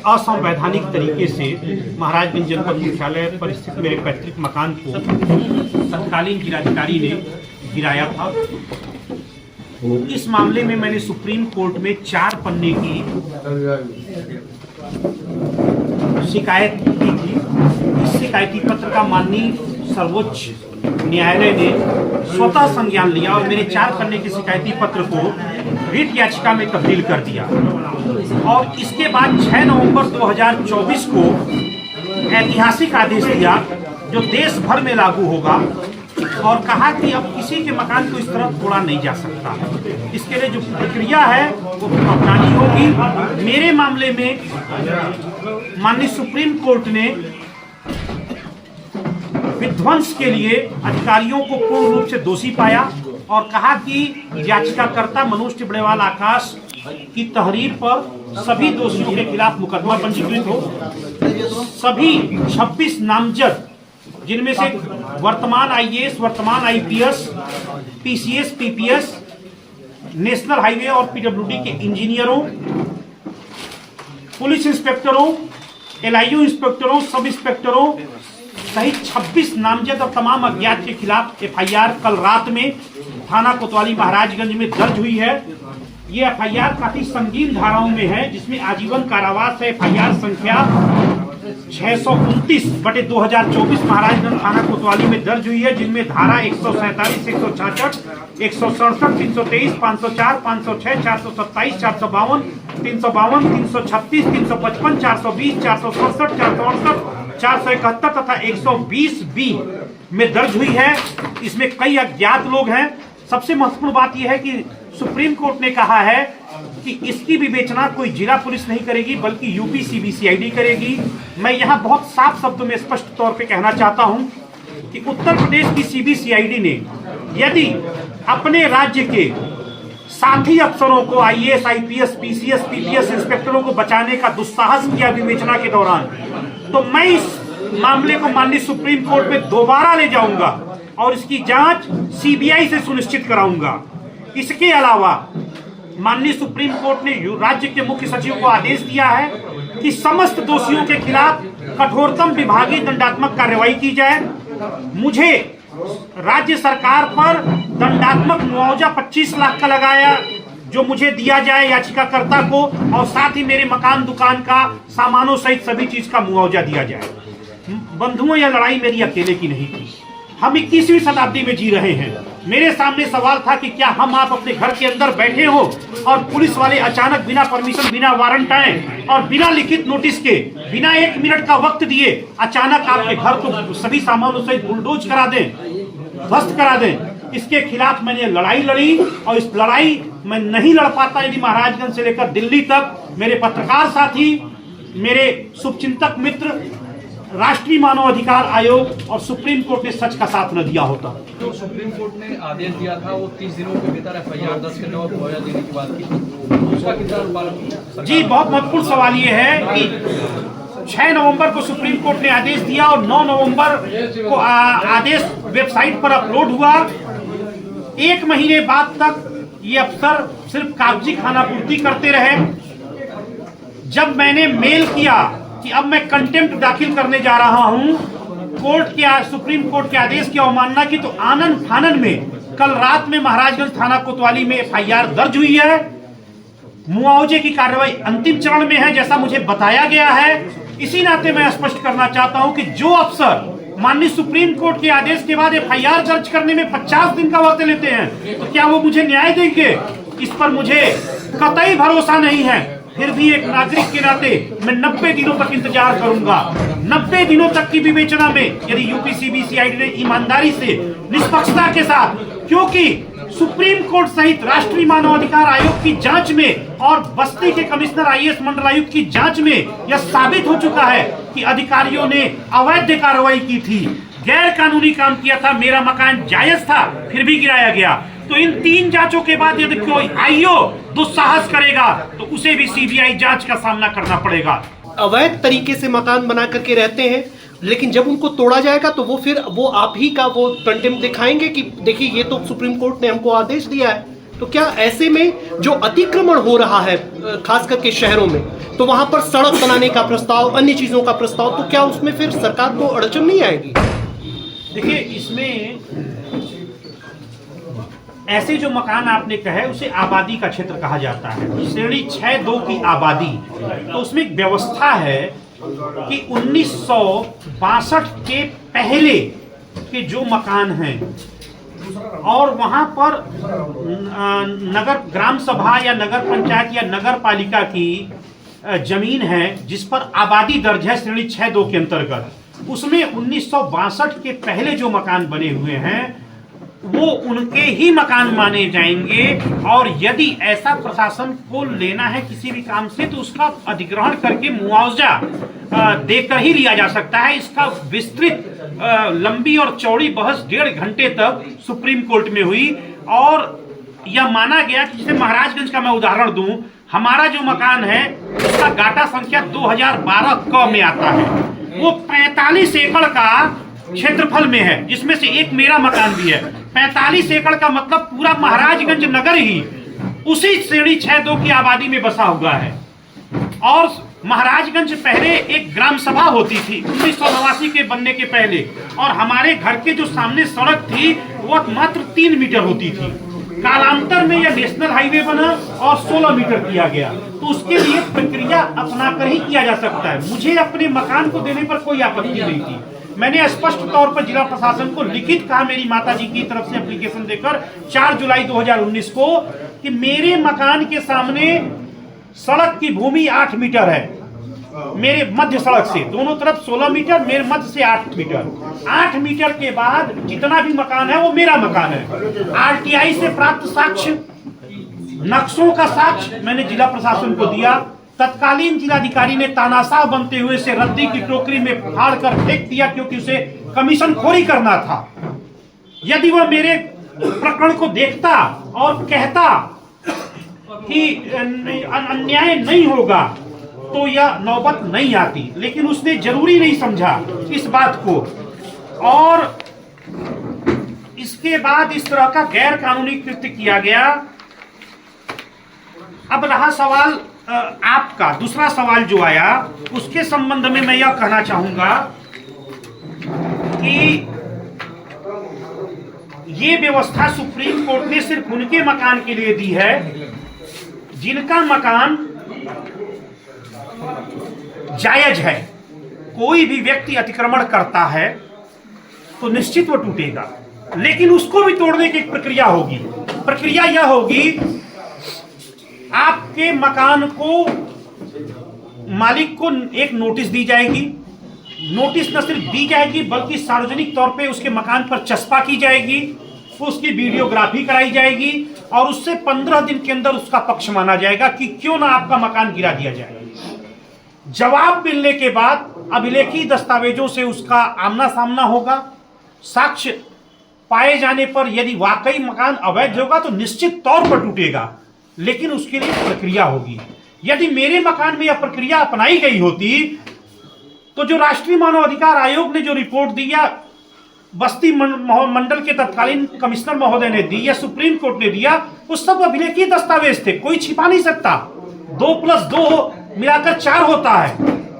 असंवैधानिक तरीके से महाराजगंज जनपद मुख्यालय पर स्थित मेरे पैतृक मकान को तत्कालीन जिलाधिकारी ने गिराया था। इस मामले में मैंने सुप्रीम कोर्ट में 4 पन्ने की शिकायत की थी। इस शिकायती पत्र का माननीय सर्वोच्च न्यायालय ने स्वतः संज्ञान लिया और मेरे 4 पन्ने के शिकायती पत्र को रिट याचिका में तब्दील कर दिया और इसके बाद 6 नवंबर 2024 को ऐतिहासिक आदेश दिया जो देश भर में लागू होगा और कहा कि अब किसी के मकान को इस तरह तोड़ा नहीं जा सकता। इसके लिए जो प्रक्रिया है वो अपनानी होगी। मेरे मामले में माननीय सुप्रीम कोर्ट ने विध्वंस के लिए अधिकारियों को पूर्ण रूप से दोषी पाया और कहा कि याचिकाकर्ता मनोज टिबड़ेवाल आकाश की तहरीर पर सभी दोषियों के खिलाफ मुकदमा पंजीकृत हो। सभी 26 नामजद जिनमें से वर्तमान आईएएस, वर्तमान IPS, PCS, PPS, national highway और पीडब्ल्यूडी के इंजीनियरों, पुलिस इंस्पेक्टरों, एलआईयू इंस्पेक्टरों, सब इंस्पेक्टरों सहित 26 नामजद और तमाम अज्ञात के खिलाफ एफआईआर कल रात में थाना कोतवाली महाराजगंज में दर्ज हुई है। ये एफआईआर काफी संगीन धाराओं में है जिसमें आजीवन कारावास है। एफआईआर संख्या 629/2024 महाराजगंज थाना कोतवाली में दर्ज हुई है जिनमें धारा 147, 166, 167, 323, 504, 506, 427, 452, 352, 336, 355, 420, 467, 468, 471 तथा 120B में दर्ज हुई है। इसमें कई अज्ञात लोग हैं। सबसे महत्वपूर्ण बात यह है कि सुप्रीम कोर्ट ने कहा है कि इसकी विवेचना कोई जिला पुलिस नहीं करेगी बल्कि यूपी सीबीसीआईडी करेगी। मैं यहां बहुत साफ शब्दों में स्पष्ट तौर पे कहना चाहता हूं कि उत्तर प्रदेश की सीबीसीआईडी ने यदि अपने राज्य के साथी अफसरों को आईएएस, आईपीएस, पीसीएस, पीपीएस इंस्पेक्टरों को बचाने का दुस्साहस किया विवेचना के दौरान, तो मैं इस मामले को माननीय सुप्रीम कोर्ट में दोबारा ले जाऊंगा और इसकी जांच सीबीआई से सुनिश्चित कराऊंगा। इसके अलावा माननीय सुप्रीम कोर्ट ने राज्य के मुख्य सचिव को आदेश दिया है कि समस्त दोषियों के खिलाफ कठोरतम विभागीय दंडात्मक कार्रवाई की जाए। मुझे राज्य सरकार पर दंडात्मक मुआवजा 25 लाख का लगाया जो मुझे दिया जाए याचिकाकर्ता को और साथ ही मेरे मकान दुकान का सामानों सहित सभी चीज का मुआवजा दिया जाए। बंधुओं, यह लड़ाई मेरी अकेले की नहीं थी। हम 21वीं शताब्दी में जी रहे हैं। मेरे सामने सवाल था कि क्या हम आप अपने घर के अंदर बैठे हो और पुलिस वाले अचानक बिना परमिशन, बिना वारंट आए और बिना लिखित नोटिस के, बिना 1 मिनट का वक्त दिए अचानक आपके घर को सभी सामानों से बुलडोज करा दें, ध्वस्त करा दें। इसके खिलाफ मैंने लड़ाई लड़ी और इस लड़ाई मैं नहीं लड़ पाता यदि महाराजगंज से लेकर दिल्ली तक मेरे पत्रकार साथी, मेरे शुभचिंतक मित्र, राष्ट्रीय मानव अधिकार आयोग और सुप्रीम कोर्ट ने सच का साथ न दिया होता। जो सुप्रीम कोर्ट ने आदेश दिया था वो 30 दिनों के भीतर एफआईआर दर्ज करने और मुआवजा देने की बात की, उसका कितना पालन? जी, बहुत महत्वपूर्ण सवाल ये है कि 6 नवंबर को सुप्रीम कोर्ट ने आदेश दिया और 9 नवंबर को आदेश वेबसाइट पर अपलोड हुआ। 1 महीने बाद तक ये अफसर सिर्फ कागजी खानापूर्ति करते रहे। जब मैंने मेल किया कि अब मैं कंटेम्प्ट दाखिल करने जा रहा हूं सुप्रीम कोर्ट के आदेश की अवमानना की, तो आनन फानन में कल रात में महाराजगंज थाना कोतवाली में एफआईआर दर्ज हुई है। मुआवजे की कार्रवाई अंतिम चरण में है जैसा मुझे बताया गया है। इसी नाते मैं स्पष्ट करना चाहता हूं कि जो अफसर माननीय सुप्रीम कोर्ट के आदेश के बाद एफआईआर दर्ज करने में 50 दिन का वक्त लेते हैं तो क्या वो मुझे न्याय देंगे, इस पर मुझे कतई भरोसा नहीं है। फिर भी एक नागरिक के नाते मैं 90 दिनों तक इंतजार करूंगा। 90 दिनों तक की विवेचना में यदि यूपी सीबीसीआईडी ने ईमानदारी से, निष्पक्षता के साथ, क्योंकि सुप्रीम कोर्ट सहित राष्ट्रीय मानव अधिकार आयोग की जांच में और बस्ती के कमिश्नर आईएएस मंडलायुक्त की जांच में यह साबित हो चुका है कि अधिकारियों ने अवैध कार्रवाई की थी, गैर कानूनी काम किया था। मेरा मकान जायज था फिर भी गिराया गया। तो इन 3 जांचों के बाद यदि कोई आईओ दुस्साहस करेगा तो उसे भी सीबीआई जांच का सामना करना पड़ेगा। अवैध तरीके से मकान बना करके रहते हैं, लेकिन जब उनको तोड़ा जाएगा तो वो आप ही का वो कंटेम्प्ट दिखाएंगे कि देखिए ये तो सुप्रीम कोर्ट ने हमको आदेश दिया है। तो क्या ऐसे में जो अतिक्रमण हो रहा है खास करके शहरों में, तो वहां पर सड़क बनाने का प्रस्ताव, अन्य चीजों का प्रस्ताव, तो क्या उसमें फिर सरकार को अड़चन नहीं आएगी? देखिए, इसमें ऐसे जो मकान आपने कहे उसे आबादी का क्षेत्र कहा जाता है, श्रेणी 6-2 की आबादी। तो उसमें एक व्यवस्था है कि 1962 के पहले के जो मकान हैं और वहां पर नगर ग्राम सभा या नगर पंचायत या नगर पालिका की जमीन है जिस पर आबादी दर्ज है श्रेणी 6-2 के अंतर्गत, उसमें 1962 के पहले जो मकान बने हुए हैं वो उनके ही मकान माने जाएंगे। और यदि ऐसा प्रशासन को लेना है किसी भी काम से तो उसका अधिग्रहण करके मुआवजा देकर ही लिया जा सकता है। इसका विस्तृत लंबी और चौड़ी बहस 1.5 घंटे तक सुप्रीम कोर्ट में हुई और यह माना गया कि जैसे महाराजगंज का मैं उदाहरण दूं, हमारा जो मकान है उसका गाटा संख्या 2012 क में आता है, वो 45 एकड़ का क्षेत्रफल में है, जिसमें से एक मेरा मकान भी है। 45 एकड़ का मतलब पूरा महाराजगंज नगर ही उसी श्रेणी 6-2 की आबादी में बसा हुआ है। और महाराजगंज पहले एक ग्राम सभा होती थी 1989 के बनने के पहले, और हमारे घर के जो सामने सड़क थी वो मात्र 3 मीटर होती थी। कालांतर में यह नेशनल हाईवे बना और 16 मीटर किया गया। तो उसके लिए प्रक्रिया अपनाकर ही किया जा सकता है। मुझे अपने मकान को देने पर कोई आपत्ति नहीं थी। मैंने स्पष्ट तौर पर जिला प्रशासन को लिखित कहा मेरी माताजी की तरफ से एप्लीकेशन देकर 4 जुलाई 2019 को कि मेरे मकान के सामने सड़क की भूमि 8 मीटर है, मेरे मध्य सड़क से दोनों तरफ 16 मीटर, मेरे मध्य से 8 मीटर। 8 मीटर के बाद जितना भी मकान है वो मेरा मकान है। आरटीआई से प्राप्त साक्ष्य, नक्शों का साक्ष्य मैंने जिला प्रशासन को दिया। तत्कालीन जिलाधिकारी ने तानाशाह बनते हुए इसे रद्दी की टोकरी में फाड़ कर फेंक दिया क्योंकि उसे कमीशन खोरी करना था। यदि वह मेरे प्रकरण को देखता और कहता कि अन्याय नहीं होगा तो यह नौबत नहीं आती, लेकिन उसने जरूरी नहीं समझा इस बात को। और इसके बाद इस तरह का गैर कानूनी कृत्य किया गया। अब रहा सवाल आपका, दूसरा सवाल जो आया उसके संबंध में मैं यह कहना चाहूंगा कि ये व्यवस्था सुप्रीम कोर्ट ने सिर्फ उनके मकान के लिए दी है जिनका मकान जायज है। कोई भी व्यक्ति अतिक्रमण करता है तो निश्चित वो टूटेगा, लेकिन उसको भी तोड़ने की एक प्रक्रिया होगी। प्रक्रिया यह होगी, आपके मकान को मालिक को एक नोटिस दी जाएगी। नोटिस न सिर्फ दी जाएगी बल्कि सार्वजनिक तौर पे उसके मकान पर चस्पा की जाएगी, उसकी वीडियोग्राफी कराई जाएगी और उससे 15 दिन के अंदर उसका पक्ष माना जाएगा कि क्यों ना आपका मकान गिरा दिया जाए। जवाब मिलने के बाद अभिलेखी दस्तावेजों से उसका आमना सामना होगा। साक्ष्य पाए जाने पर यदि वाकई मकान अवैध होगा तो निश्चित तौर पर टूटेगा, लेकिन उसके लिए प्रक्रिया होगी। यदि मेरे मकान में यह प्रक्रिया अपनाई गई होती तो जो राष्ट्रीय मानव अधिकार आयोग ने जो रिपोर्ट दी या बस्ती मंडल के तत्कालीन कमिश्नर महोदय ने दी या सुप्रीम कोर्ट ने दिया, वो सब अभिलेखी दस्तावेज थे, कोई छिपा नहीं सकता। 2+2 मिलाकर 4 होता है।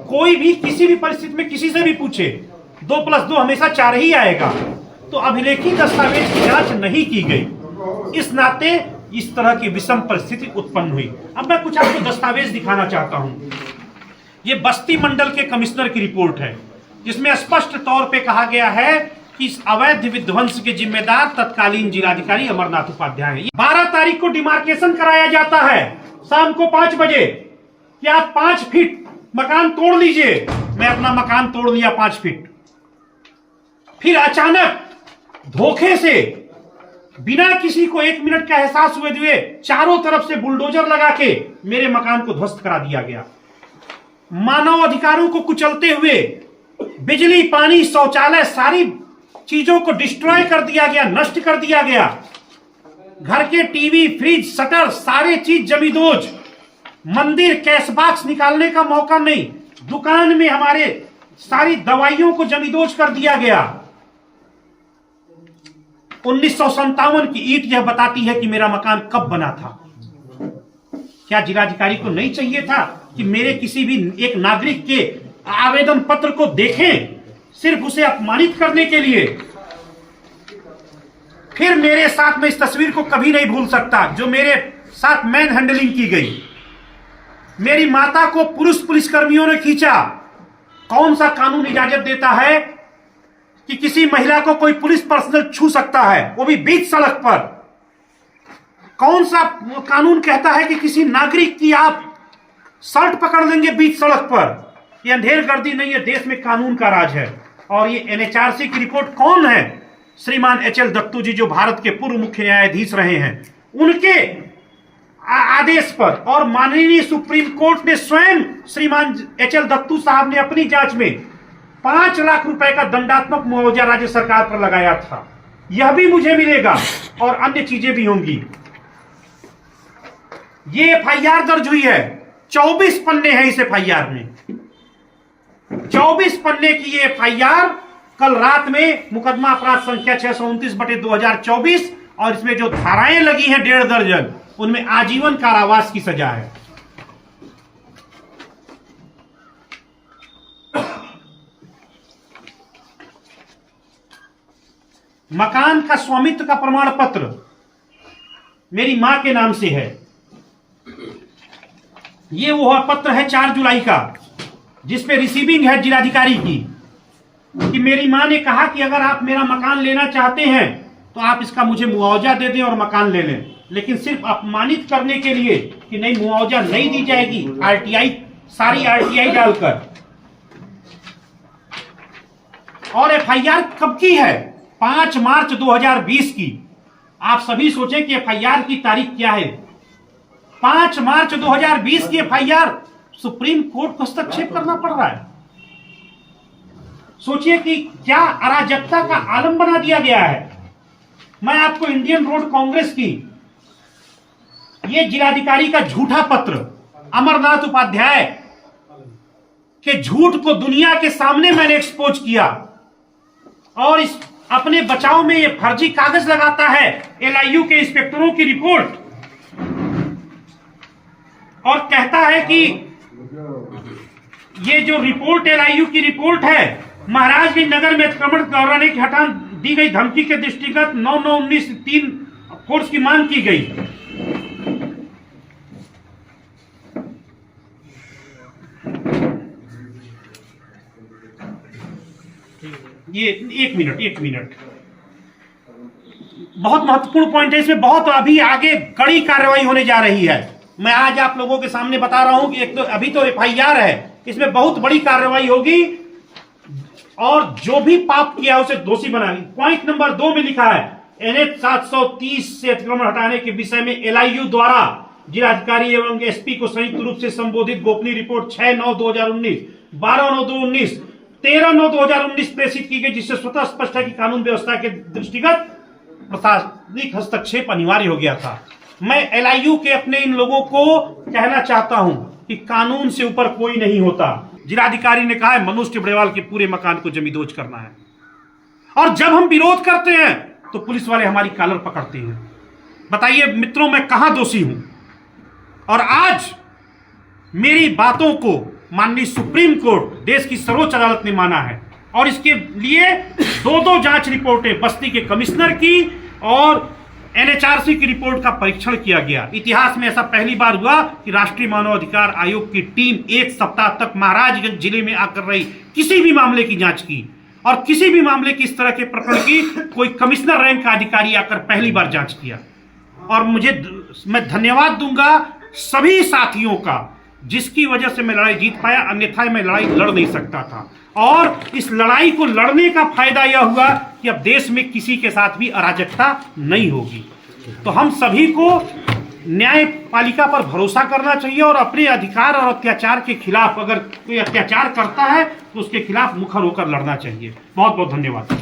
कोई भी किसी भी परिस्थिति में किसी से भी पूछे 2+2 हमेशा 4 ही आएगा। तो अभिलेखी दस्तावेज की जांच नहीं की गई, इस नाते इस तरह की विषम परिस्थिति उत्पन्न हुई। अब मैं कुछ आपको दस्तावेज दिखाना चाहता हूं। ये बस्ती मंडल के कमिश्नर की रिपोर्ट है जिसमें स्पष्ट तौर पे कहा गया है कि इस अवैध विध्वंस के जिम्मेदार तत्कालीन जिलाधिकारी अमरनाथ उपाध्याय हैं। 12 तारीख को डिमार्केशन कराया जाता है शाम को 5 बजे कि आप 5 फीट मकान तोड़ लीजिए। मैं अपना मकान तोड़ लिया 5 फीट। फिर अचानक धोखे से बिना किसी को 1 मिनट का एहसास हुए चारों तरफ से बुलडोजर लगा के मेरे मकान को ध्वस्त करा दिया गया। मानव अधिकारों को कुचलते हुए बिजली, पानी, शौचालय, सारी चीजों को डिस्ट्रॉय कर दिया गया, नष्ट कर दिया गया। घर के टीवी, फ्रिज, शटर, सारे चीज जमींदोज। मंदिर, कैश बॉक्स निकालने का मौका नहीं। दुकान में हमारे सारी दवाइयों को जमींदोज कर दिया गया। 1957 की ईंट यह बताती है कि मेरा मकान कब बना था। क्या जिलाधिकारी को नहीं चाहिए था कि मेरे किसी भी एक नागरिक के आवेदन पत्र को देखें, सिर्फ उसे अपमानित करने के लिए? फिर मेरे साथ, मैं इस तस्वीर को कभी नहीं भूल सकता, जो मेरे साथ मैन हैंडलिंग की गई। मेरी माता को पुलिसकर्मियों ने खींचा। कौन सा कानून इजाजत देता है कि किसी महिला को कोई पुलिस पर्सनल छू सकता है, वो भी बीच सड़क पर? कौन सा कानून कहता है कि किसी नागरिक की आप शर्ट पकड़ लेंगे बीच सड़क पर? ये अंधेरगर्दी नहीं है, देश में कानून का राज है। और ये एनएचआरसी की रिपोर्ट कौन है? श्रीमान एचएल दत्तू जी, जो भारत के पूर्व मुख्य न्यायाधीश रहे हैं, उनके आदेश पर और माननीय सुप्रीम कोर्ट ने स्वयं श्रीमान एचएल दत्तू साहब ने अपनी जांच में 5 लाख रुपए का दंडात्मक मुआवजा राज्य सरकार पर लगाया था। यह भी मुझे मिलेगा और अन्य चीजें भी होंगी। ये एफआईआर दर्ज हुई है, 24 पन्ने हैं इस एफआईआर में। 24 पन्ने की ये एफआईआर कल रात में मुकदमा अपराध संख्या 629/2024, और इसमें जो धाराएं लगी हैं 1.5 दर्जन, उनमें आजीवन कारावास की सजा है। मकान का स्वामित्व का प्रमाण पत्र मेरी मां के नाम से है। ये वो पत्र है 4 जुलाई का, जिसपे रिसीविंग है जिलाधिकारी की, कि मेरी मां ने कहा कि अगर आप मेरा मकान लेना चाहते हैं तो आप इसका मुझे मुआवजा दे दें और मकान ले लें, लेकिन सिर्फ अपमानित करने के लिए कि नहीं मुआवजा नहीं दी जाएगी, आरटीआई, सारी आरटीआई डालकर। और एफआईआर कब की है? 5 मार्च 2020 की। आप सभी सोचें कि एफआईआर की तारीख क्या है। 5 मार्च 2020 की एफआईआर, सुप्रीम कोर्ट को हस्तक्षेप करना पड़ रहा है। सोचिए कि क्या अराजकता का आलम बना दिया गया है। मैं आपको इंडियन रोड कांग्रेस की ये जिलाधिकारी का झूठा पत्र, अमरनाथ उपाध्याय के झूठ को दुनिया के सामने मैंने एक्सपोज किया, और इस अपने बचाव में ये फर्जी कागज लगाता है एलआईयू के इंस्पेक्टरों की रिपोर्ट, और कहता है कि ये जो रिपोर्ट एलआईयू की रिपोर्ट है, महाराजगंज नगर में अतिक्रमण करने की हटान दी गई धमकी के दृष्टिगत 9/9/19 फोर्स की मांग की गई। ये एक मिनट, बहुत महत्वपूर्ण पॉइंट है इसमें। बहुत अभी आगे कड़ी कार्रवाई होने जा रही है। मैं आज आप लोगों के सामने बता रहा हूं कि एक तो अभी तो एफआईआर है, इसमें बहुत बड़ी कार्रवाई होगी, और जो भी पाप किया उसे दोषी बनाएंगे। पॉइंट नंबर 2 में लिखा है, एनएच 730 से अतिक्रमण हटाने के विषय में एलआईयू द्वारा जिलाधिकारी एवं एसपी को संयुक्त रूप से संबोधित गोपनीय रिपोर्ट 6/9/2019, 12/9/2019, 13/9/2019 प्रेषित की गई, जिससे स्वतः स्पष्ट है कि कानून व्यवस्था के दृष्टिगत प्रशासनिक हस्तक्षेप अनिवार्य हो गया था। मैं एलआईयू के अपने इन लोगों को कहना चाहता हूं कि कानून से ऊपर कोई नहीं होता। जिलाधिकारी ने कहा है मनोज टिबड़ेवाल के पूरे मकान को जमींदोज करना है, और जब हम विरोध करते हैं तो पुलिस वाले हमारी कॉलर पकड़ते हैं। बताइए मित्रों, मैं कहां दोषी हूं? और आज मेरी बातों को माननीय सुप्रीम कोर्ट, देश की सर्वोच्च अदालत ने माना है, और इसके लिए 2 जांच रिपोर्टें बस्ती के कमिश्नर की और एनएचआरसी की रिपोर्ट का परीक्षण किया गया। इतिहास में ऐसा पहली बार हुआ कि राष्ट्रीय मानवाधिकार आयोग की टीम 1 सप्ताह तक महाराजगंज जिले में आकर रही, किसी भी मामले की जांच की, और किसी भी मामले की इस तरह के प्रकरण की कोई कमिश्नर रैंक का अधिकारी आकर पहली बार जांच किया। और मैं धन्यवाद दूंगा सभी साथियों का, जिसकी वजह से मैं लड़ाई जीत पाया, अन्यथा मैं लड़ाई लड़ नहीं सकता था। और इस लड़ाई को लड़ने का फायदा यह हुआ कि अब देश में किसी के साथ भी अराजकता नहीं होगी। तो हम सभी को न्यायपालिका पर भरोसा करना चाहिए, और अपने अधिकार और अत्याचार के खिलाफ, अगर कोई अत्याचार करता है तो उसके खिलाफ मुखर होकर लड़ना चाहिए। बहुत बहुत धन्यवाद।